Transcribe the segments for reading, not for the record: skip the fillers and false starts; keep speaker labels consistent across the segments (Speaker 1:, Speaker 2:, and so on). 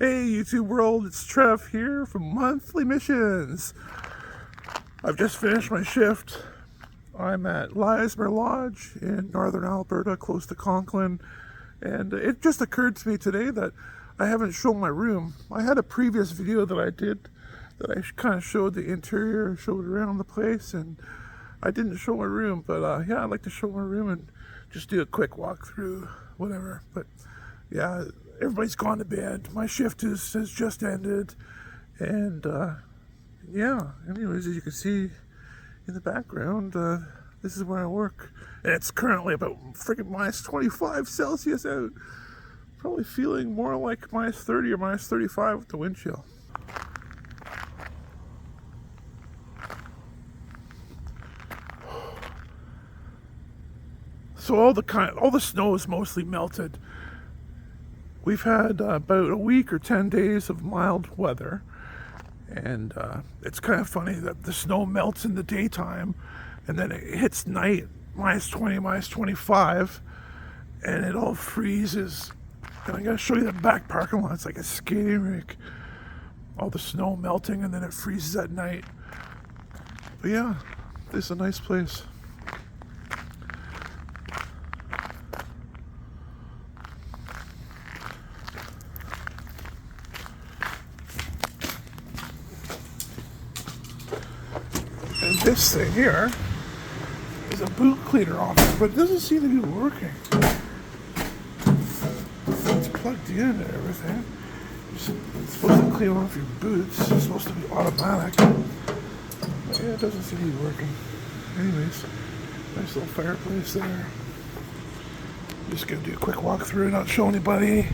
Speaker 1: Hey YouTube world, it's Trev here from Monthly Missions. I've just finished my shift. I'm at Leismer Lodge in Northern Alberta, close to Conklin. And it just occurred to me today that I haven't shown my room. I had a previous video that I did that I kind of showed the interior, showed around the place, and I didn't show my room. But yeah, I'd like to show my room and just do a quick walkthrough, whatever. But yeah, everybody's gone to bed. My shift has just ended. And yeah, anyways, as you can see in the background, this is where I work. And it's currently about freaking minus 25 Celsius out. Probably feeling more like minus 30 or minus 35 with the wind chill. So all the snow is mostly melted. We've had about a week or 10 days of mild weather, and it's kind of funny that the snow melts in the daytime and then it hits night, minus 20, minus 25, and it all freezes. And I'm going to show you the back parking lot. It's like a skating rink. All the snow melting and then it freezes at night. But yeah, this is a nice place. And this thing here is a boot cleaner on it, but it doesn't seem to be working. It's plugged in and everything. It's supposed to clean off your boots. It's supposed to be automatic. But yeah, it doesn't seem to be working. Anyways, nice little fireplace there. Just gonna do a quick walkthrough, not show anybody.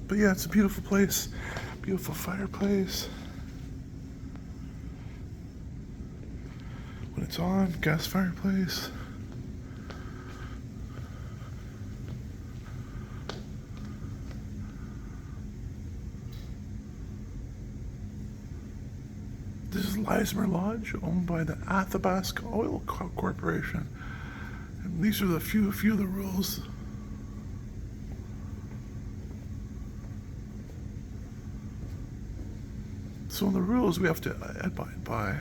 Speaker 1: But yeah, it's a beautiful place. Beautiful fireplace. When it's on, gas fireplace. This is Leismer Lodge, owned by the Athabasca Oil Corporation. And these are the few of the rules. So the rules we have to abide by.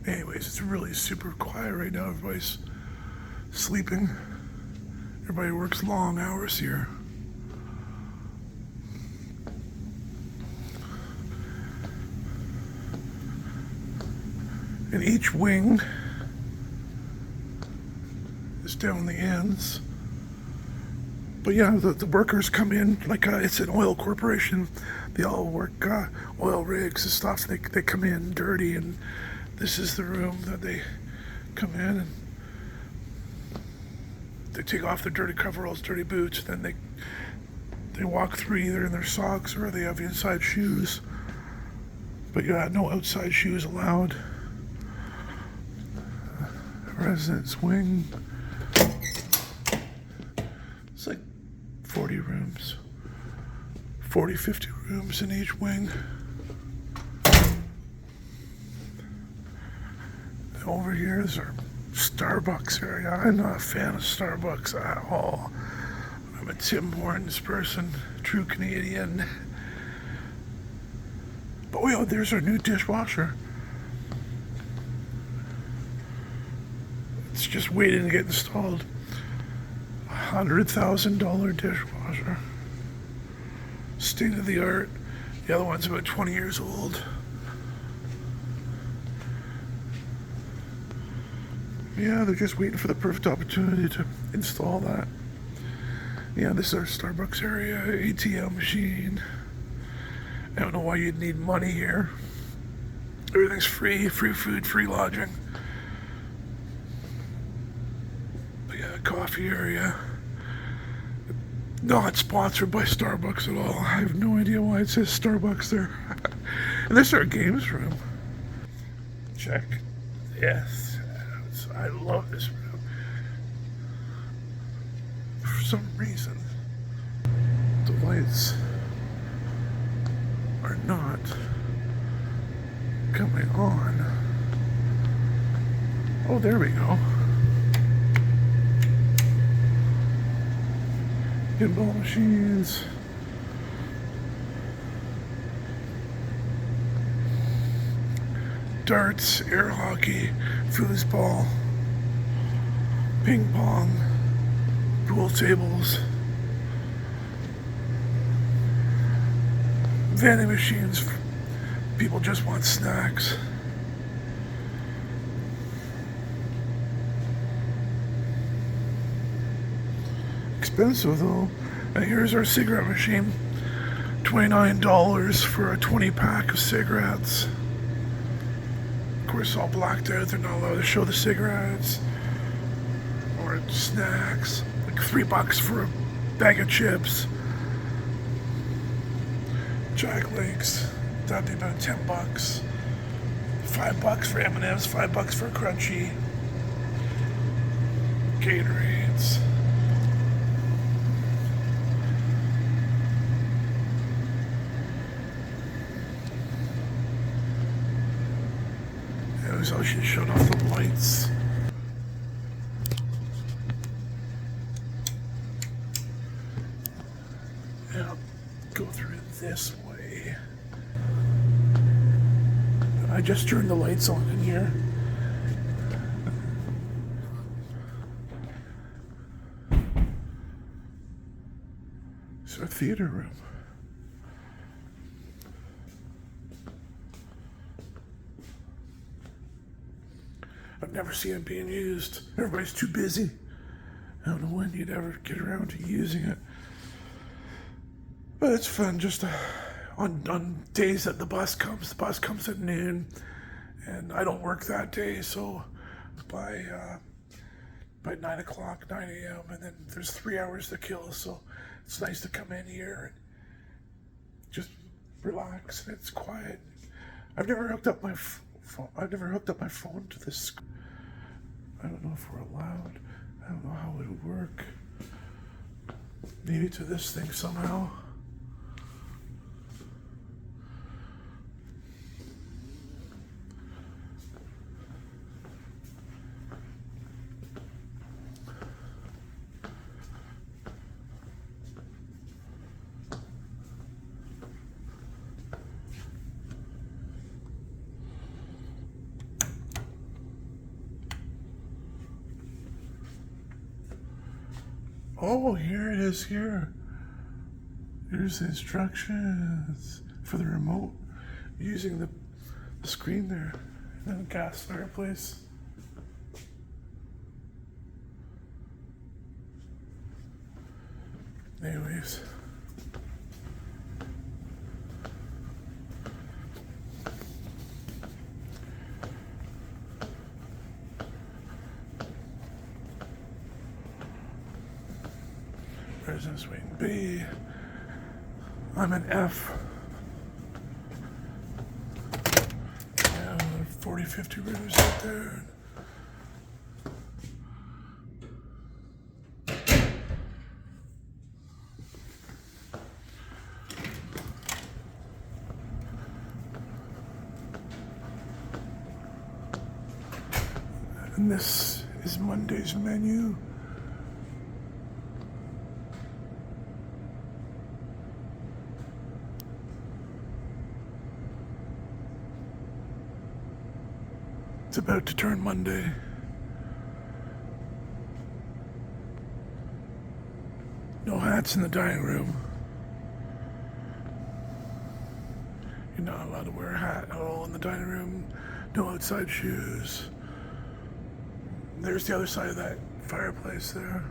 Speaker 1: Anyways, it's really super quiet right now. Everybody's sleeping. Everybody works long hours here. And each wing is down the ends. But yeah, the workers come in, like it's an oil corporation. They all work oil rigs and stuff. They come in dirty, and this is the room that they come in and they take off their dirty coveralls, dirty boots, then they walk through either in their socks or they have inside shoes. But yeah, no outside shoes allowed. Residence wing. It's like 40 rooms. 40, 50 rooms in each wing. And over here is our Starbucks area. I'm not a fan of Starbucks at all. I'm a Tim Hortons person, true Canadian. But oh, there's our new dishwasher. It's just waiting to get installed. $100,000 dishwasher. State of the art. The other one's about 20 years old. Yeah, they're just waiting for the perfect opportunity to install that. Yeah, this is our Starbucks area, ATM machine. I don't know why you'd need money here. Everything's free food, free lodging. Coffee area. Not sponsored by Starbucks at all. I have no idea why it says Starbucks there. And this is our games room. Check. Yes. I love this room. some reason, the lights are not coming on. Oh, there we go. Pinball machines. Darts, air hockey, foosball, ping pong, pool tables, vending machines. People just want snacks. Expensive though. And here's our cigarette machine. $29 for a 20-pack of cigarettes. Of course, all blacked out. They're not allowed to show the cigarettes or snacks. Like $3 for a bag of chips. Jack Links, that'd be about $10. $5 for M&M's, $5 for Crunchy. Gatorades. So she shut off the lights. Yeah, go through this way. I just turned the lights on in here. It's a theater room. I've never seen it being used. Everybody's too busy. I don't know when you'd ever get around to using it. But it's fun just on days that the bus comes at noon. And I don't work that day, so by 9 o'clock, 9 a.m. And then there's 3 hours to kill, so it's nice to come in here and just relax, and it's quiet. I've never hooked up my phone to this. I don't know if we're allowed. I don't know how it would work. Maybe to this thing somehow. Oh, here it is here. Here's the instructions for the remote using the screen there. And then a gas fireplace. Anyways. Residence wing B. I'm an F. Yeah, 40, 50 rooms out there. And this is Monday's menu. It's about to turn Monday. No hats in the dining room. You're not allowed to wear a hat at all in the dining room. No outside shoes. There's the other side of that fireplace there.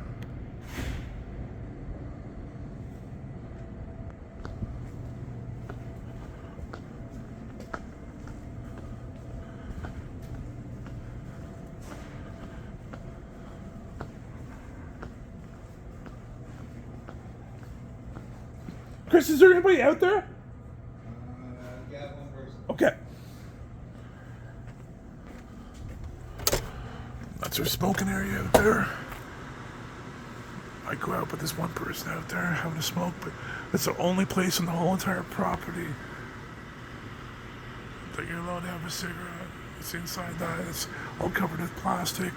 Speaker 1: Chris, is there anybody out there?
Speaker 2: Yeah, one person.
Speaker 1: Okay. That's our smoking area out there. I go out, but there's one person out there having a smoke, but it's the only place on the whole entire property that you're allowed to have a cigarette. It's inside that. It's all covered with plastic.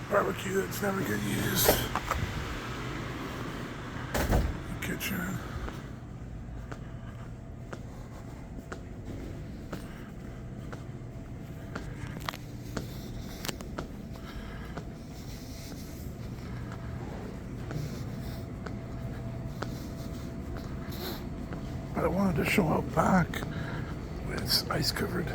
Speaker 1: Barbecue that's never get used. The kitchen. But I wanted to show out back when it's ice covered.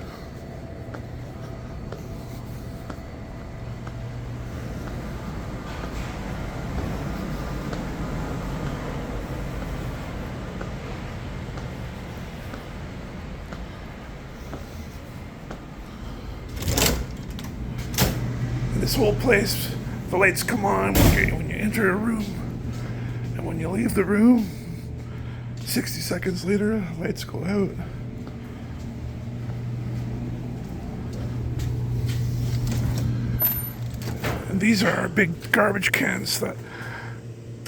Speaker 1: This whole place, the lights come on when you enter a room, and when you leave the room, 60 seconds later, the lights go out. And these are our big garbage cans that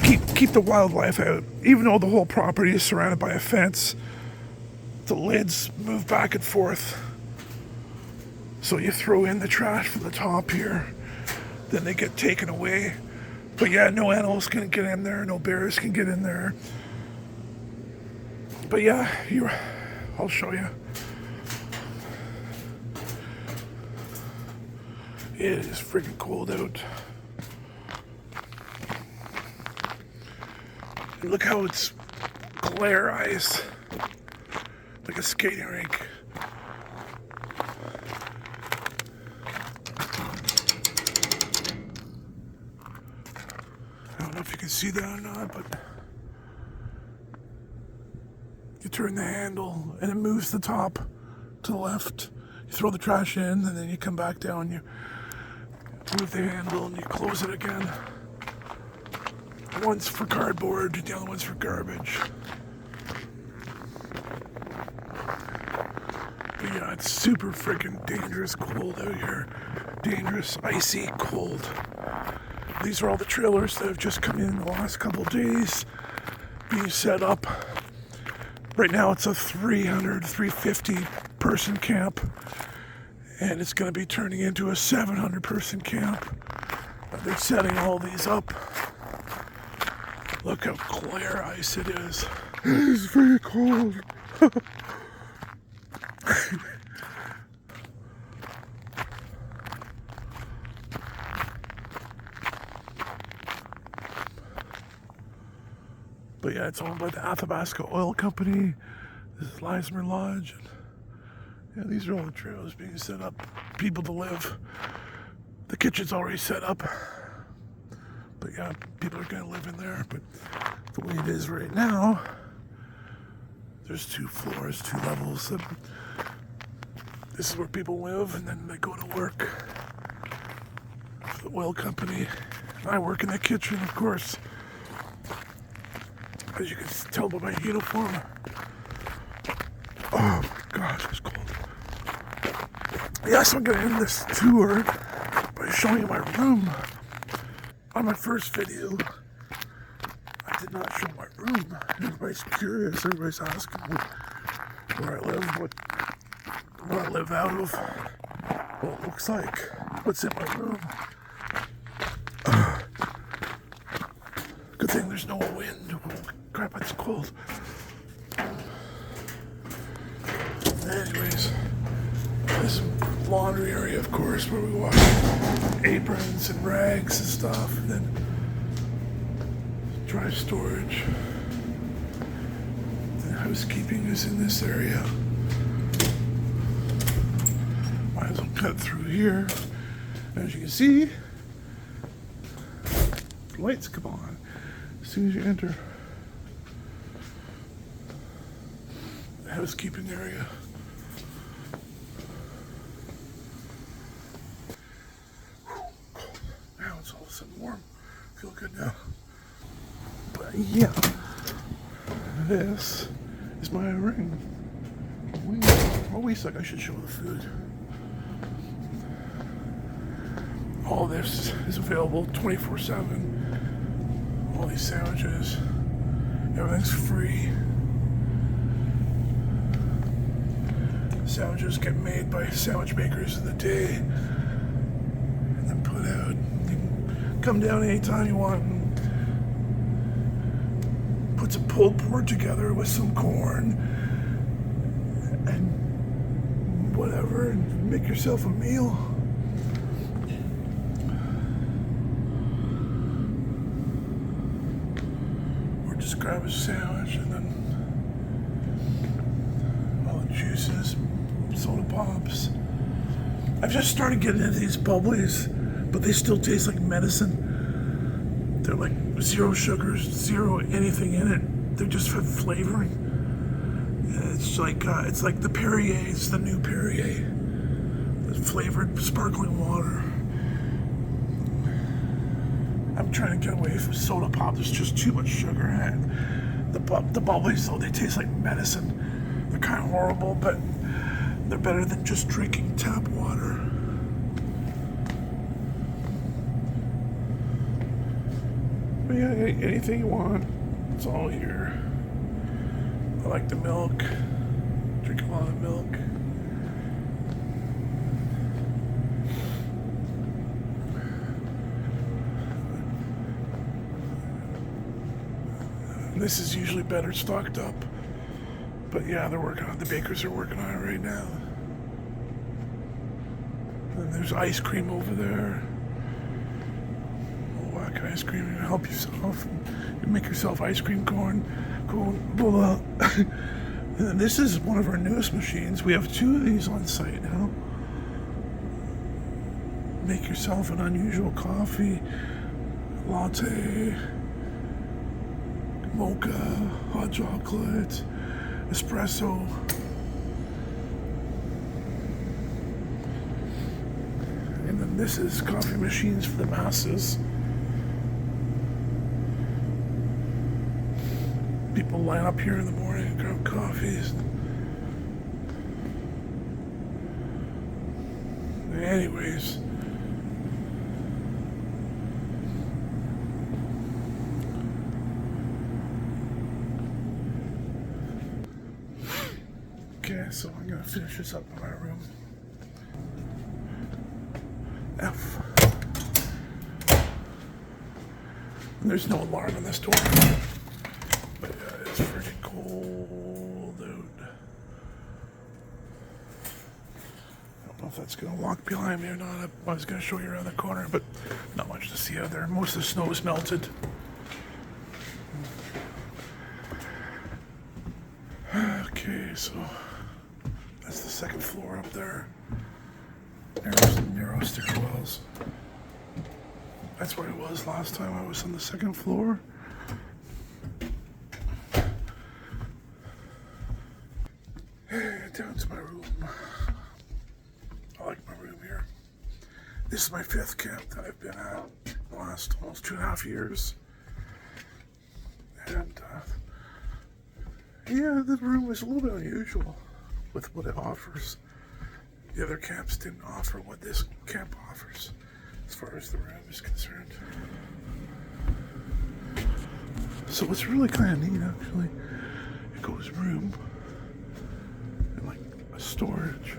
Speaker 1: keep the wildlife out. Even though the whole property is surrounded by a fence, the lids move back and forth. So you throw in the trash from the top here, then they get taken away. But yeah, no animals can get in there, no bears can get in there. But yeah, I'll show you. It is freaking cold out. And look how it's glare ice, like a skating rink. I don't know if you can see that or not, but you turn the handle and it moves the top to the left. You throw the trash in and then you come back down. You move the handle and you close it again. One's for cardboard, the other one's for garbage. But yeah, it's super freaking dangerous cold out here. Dangerous, icy cold. These are all the trailers that have just come in the last couple of days being set up. Right now it's a 350 person camp, and it's going to be turning into a 700 person camp. They're setting all these up. Look how clear ice it is. It's very cold. But yeah, it's owned by the Athabasca Oil Company. This is Leismer Lodge. And yeah, these are all the trailers being set up. People to live. The kitchen's already set up. But yeah, people are gonna live in there. But the way it is right now, there's 2 floors, 2 levels. And this is where people live, and then they go to work for the oil company. And I work in the kitchen, of course. As you can tell by my uniform. Oh my gosh, it's cold. Yes, I'm gonna end this tour by showing you my room. On my first video, I did not show my room. Everybody's curious, everybody's asking where I live, what I live out of, what it looks like, what's in my room. Good thing there's no wind. Crap, it's cold. Anyways, this is laundry area, of course, where we wash aprons and rags and stuff, and then dry storage. The housekeeping is in this area. Might as well cut through here. As you can see, the lights come on as soon as you enter. Housekeeping area. Now it's all of a sudden warm. Feel good now. But yeah, this is my ring. Oh wait a sec, I should show the food. All this is available 24/7. All these sandwiches, everything's free. Sandwiches get made by sandwich makers of the day and then put out. You can come down anytime you want and put some pulled pork together with some corn and whatever and make yourself a meal. Or just grab a sandwich and then all the juices, soda pops. I've just started getting into these bubblies, but they still taste like medicine. They're like zero sugars, zero anything in it. They just have flavoring. It's like the Perrier. It's the new Perrier, the flavored sparkling water. I'm trying to get away from soda pop. There's just too much sugar in it. The bubblies, though, they taste like medicine. They're kind of horrible, but they're better than just drinking tap water. But yeah, anything you want, it's all here. I like the milk. Drink a lot of milk. This is usually better stocked up. But yeah, they're working on it. The bakers are working on it right now. And there's ice cream over there. Whack ice cream. You help yourself. You make yourself ice cream cone. Blah. And this is one of our newest machines. We have 2 of these on site now. Make yourself an unusual coffee, latte, mocha, hot chocolate, espresso. And then this is coffee machines for the masses. People line up here in the morning and grab coffees. Anyways. Okay, so I'm gonna finish this up in my room. F. And there's no alarm on this door. But it's freaking cold out. I don't know if that's gonna lock behind me or not. I was gonna show you around the corner, but not much to see out there. Most of the snow is melted. Okay, so that's the second floor up there. There's narrow stairwells. That's where I was last time. I was on the second floor. Down to my room. I like my room here. This is my 5th camp that I've been at the last almost 2.5 years. And yeah, the room is a little bit unusual with what it offers. The other camps didn't offer what this camp offers as far as the room is concerned. So it's really kind of neat, actually. It goes room, and like a storage,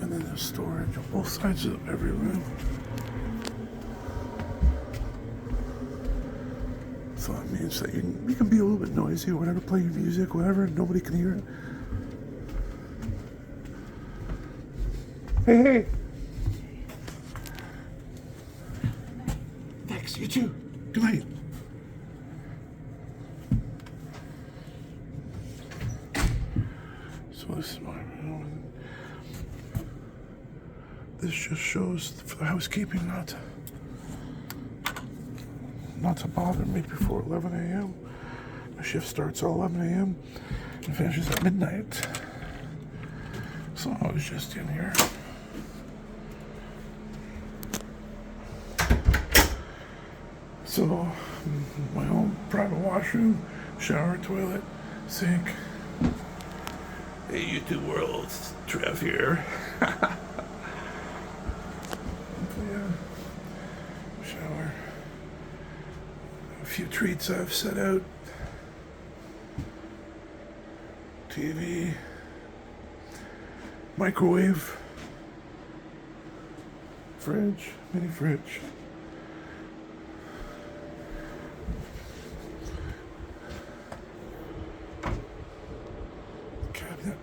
Speaker 1: and then there's storage on both sides of every room. So that means that you can be a little bit noisy or whatever, play your music, whatever, and nobody can hear it. Hey! Thanks, you too. Good night. So this is my room. This just shows for the housekeeping not to bother me before 11 a.m. My shift starts at 11 a.m. and finishes at midnight. So I was just in here. So, my own private washroom, shower, toilet, sink. Hey, YouTube world, Trev here. Yeah. few treats I've set out. TV, microwave, fridge, mini fridge. Cabinet.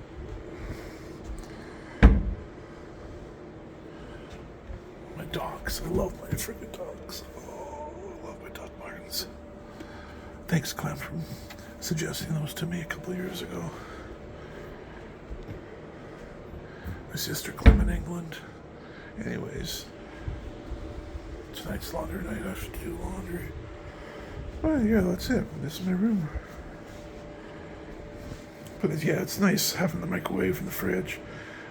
Speaker 1: My dogs. I love my freaking dogs. Oh, I love my dog Martins. Thanks, Clem, for suggesting those to me a couple years ago. My sister Clem in England. Anyways, tonight's laundry night. I should do laundry. Well, yeah, that's it. This is my room. But yeah, it's nice having the microwave and the fridge.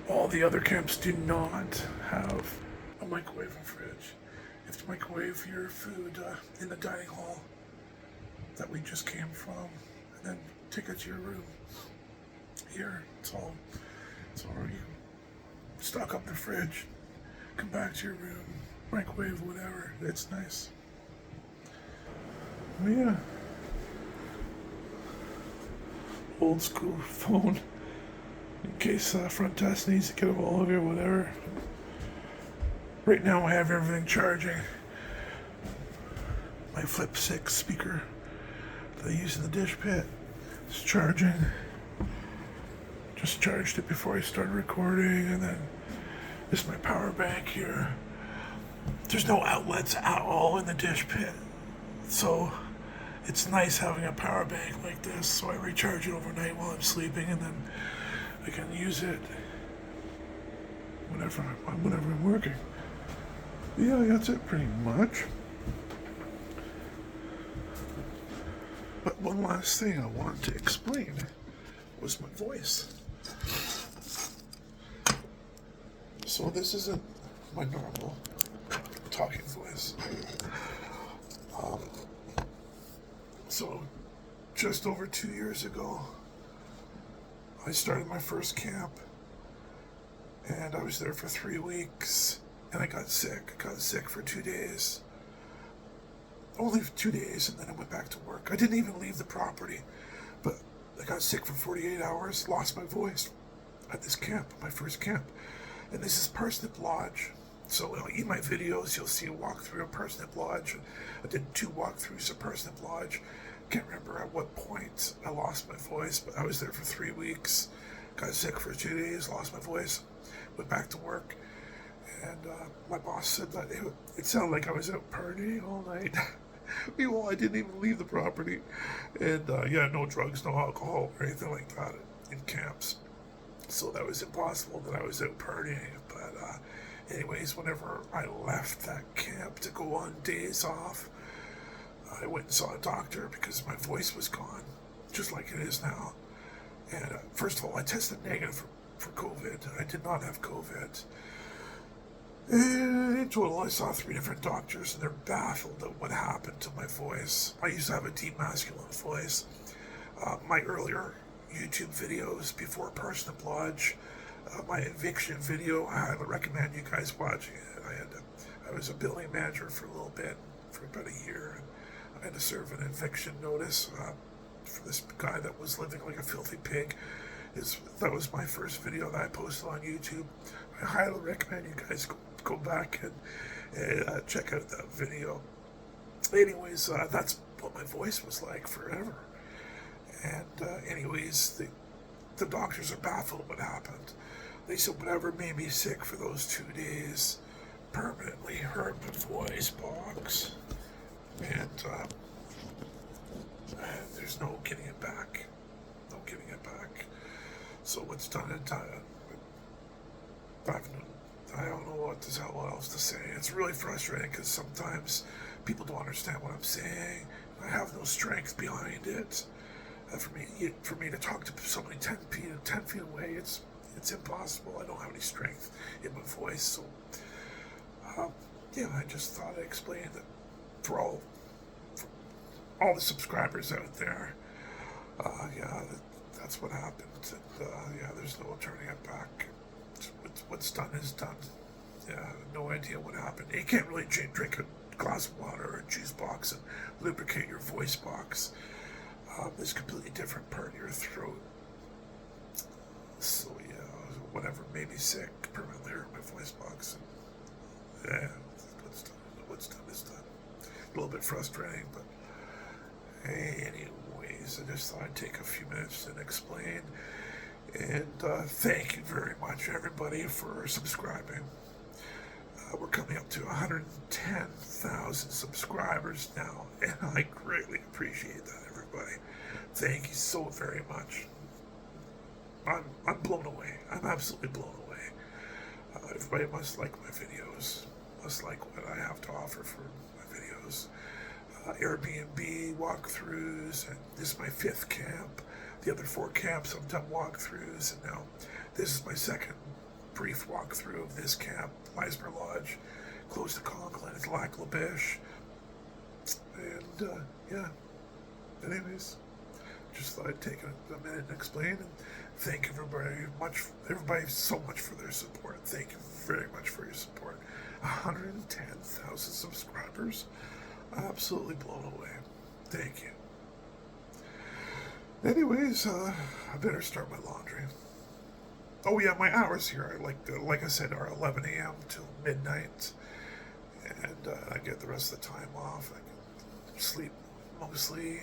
Speaker 1: All the other camps do not have a microwave and fridge. You have to microwave your food in the dining hall that we just came from, and then take it to your room. Here, it's all you stock up the fridge, come back to your room, microwave, whatever. It's nice. Oh yeah. Old school phone in case front desk needs to get a hold of you or whatever. Right now I have everything charging. My Flip 6 speaker that I use in the dish pit is charging. Just charged it before I started recording, and then this is my power bank here. There's no outlets at all in the dish pit, so it's nice having a power bank like this, so I recharge it overnight while I'm sleeping, and then I can use it whenever I'm working. Yeah, that's it pretty much. But one last thing I wanted to explain was my voice. So this isn't my normal talking voice. So just over 2 years ago, I started my first camp, and I was there for 3 weeks, and I got sick. I got sick for 2 days. Only for 2 days, and then I went back to work. I didn't even leave the property, but I got sick for 48 hours, lost my voice at this camp, my first camp. And this is Parsnip Lodge. So in my videos, you'll see a walkthrough of Parsnip Lodge. I did 2 walkthroughs of Parsnip Lodge. Can't remember at what point I lost my voice, but I was there for 3 weeks. Got sick for 2 days, lost my voice, went back to work. And my boss said that it sounded like I was out partying all night. Meanwhile, I didn't even leave the property. And yeah, no drugs, no alcohol, or anything like that in camps. So that was impossible that I was out partying. But anyways, whenever I left that camp to go on days off, I went and saw a doctor because my voice was gone, just like it is now. And first of all, I tested negative for COVID. I did not have COVID. And in total, I saw 3 different doctors, and they're baffled at what happened to my voice. I used to have a deep masculine voice. My earlier YouTube videos before Parsnip Lodge, my eviction video, I highly recommend you guys watching it. I was a building manager for a little bit, for about a year, and I had to serve an eviction notice for this guy that was living like a filthy pig. That was my first video that I posted on YouTube. I highly recommend you guys go back and check out that video. Anyways, that's what my voice was like forever. And anyways, the doctors are baffled what happened. They said whatever made me sick for those 2 days permanently hurt my voice box. And there's no getting it back. No getting it back. So what's done in time, I don't know what the hell else to say. It's really frustrating because sometimes people don't understand what I'm saying. I have no strength behind it. For me to talk to somebody 10 feet away, it's impossible. I don't have any strength in my voice. So yeah, I just thought I'd explain that for all the subscribers out there. Yeah, that's what happened. And, yeah, there's no turning it back. What's done is done. Yeah, no idea what happened. You can't really drink glass of water or a juice box and lubricate your voice box. There's a completely different part of your throat. So yeah, whatever made me sick permanently hurt my voice box. And, yeah, what's done is done. A little bit frustrating, but hey, anyways, I just thought I'd take a few minutes and explain. And thank you very much, everybody, for subscribing. We're coming up to 110,000 subscribers now, and I greatly appreciate that, everybody. Thank you so very much. I'm blown away. I'm absolutely blown away. Everybody must like my videos, must like what I have to offer for my videos. Airbnb walkthroughs, and this is my 5th camp. The other 4 camps I've done walkthroughs, and now this is my second brief walkthrough of this camp, Leismer Lodge, close to Conklin. It's Lac La Biche. And yeah, anyways, just thought I'd take a minute and explain, and thank everybody so much for their support. Thank you very much for your support. 110,000 subscribers. Absolutely blown away. Thank you. Anyways, I better start my laundry. Oh yeah, my hours here, like I said, are 11 a.m. till midnight, and I get the rest of the time off. I can sleep mostly,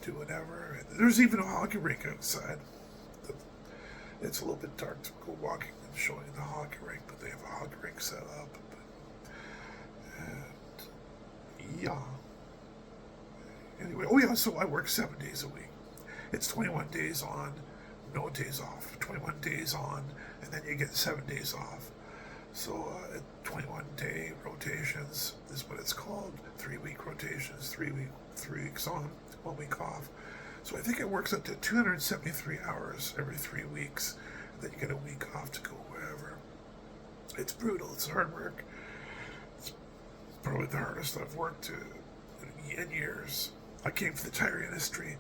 Speaker 1: do whatever. And there's even a hockey rink outside. It's a little bit dark to go walking and showing the hockey rink, but they have a hockey rink set up. And yeah. Anyway, oh yeah, so I work 7 days a week. It's 21 days on, no days off. 21 days on, and then you get 7 days off. So 21-day rotations is what it's called. 3-week rotations, 3 weeks on, 1 week off. So I think it works up to 273 hours every 3 weeks, and then you get a week off to go wherever. It's brutal. It's hard work. It's probably the hardest I've worked in years. I came from the tire industry.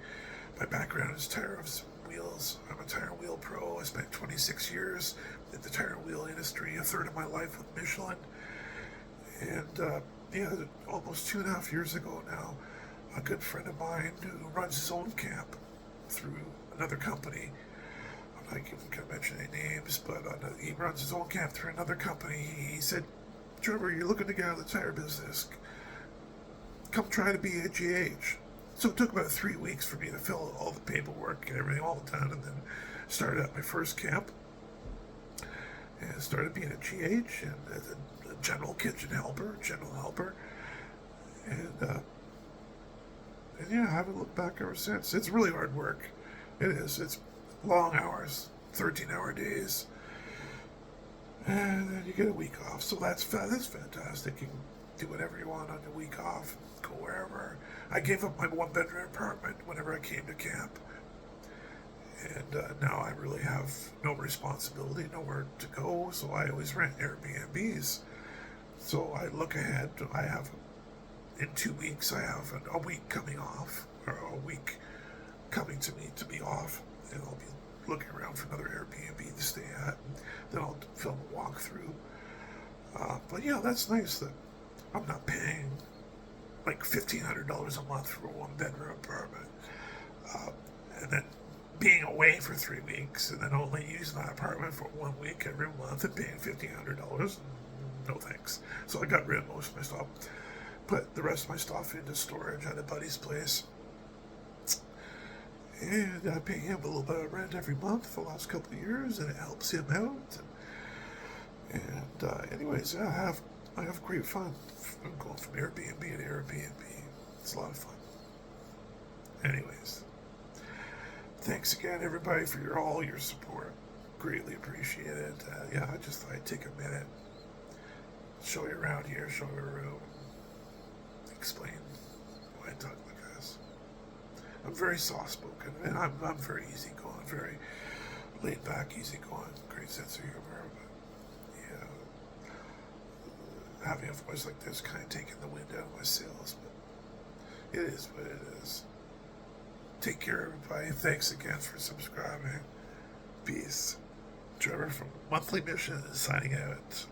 Speaker 1: My background is tire wheels. I'm a tire wheel pro. I spent 26 years in the tire wheel industry, a third of my life with Michelin. And yeah, almost 2.5 years ago now, a good friend of mine who runs his own camp through another company. I'm not even going to mention any names, but he runs his own camp through another company. He said, "Trevor, you're looking to get out of the tire business. Come try to be a GH." So it took about 3 weeks for me to fill all the paperwork and everything all done, and then started at my first camp and started being a GH and as a general kitchen helper, and yeah, I haven't looked back ever since. It's really hard work. It is. It's long hours, 13-hour days, and then you get a week off. So that's fantastic. You can do whatever you want on your week off, go wherever. I gave up my 1-bedroom apartment whenever I came to camp, and now I really have no responsibility, nowhere to go, so I always rent Airbnbs. So I look ahead. In 2 weeks, I have a week coming off, or a week coming to me to be off, and I'll be looking around for another Airbnb to stay at, and then I'll film a walkthrough. But yeah, that's nice that I'm not paying like $1,500 a month for a 1-bedroom apartment, and then being away for 3 weeks, and then only using that apartment for 1 week every month and paying $1,500. No thanks. So I got rid of most of my stuff, put the rest of my stuff into storage at a buddy's place, and I pay him a little bit of rent every month for the last couple of years, and it helps him out. And anyways, I have great fun. I'm going from Airbnb to Airbnb. It's a lot of fun. Anyways, thanks again, everybody, for all your support. Greatly appreciate it. Yeah, I just thought I'd take a minute, show you around here, show you around, explain why I talk like this. I'm very soft-spoken, and I'm very easygoing, very laid-back, easygoing, great sense of humor. Having a voice like this kind of taking the wind out of my sails, but it is what it is. Take care, everybody. Thanks again for subscribing. Peace. Trevor from Monthly Mission signing out.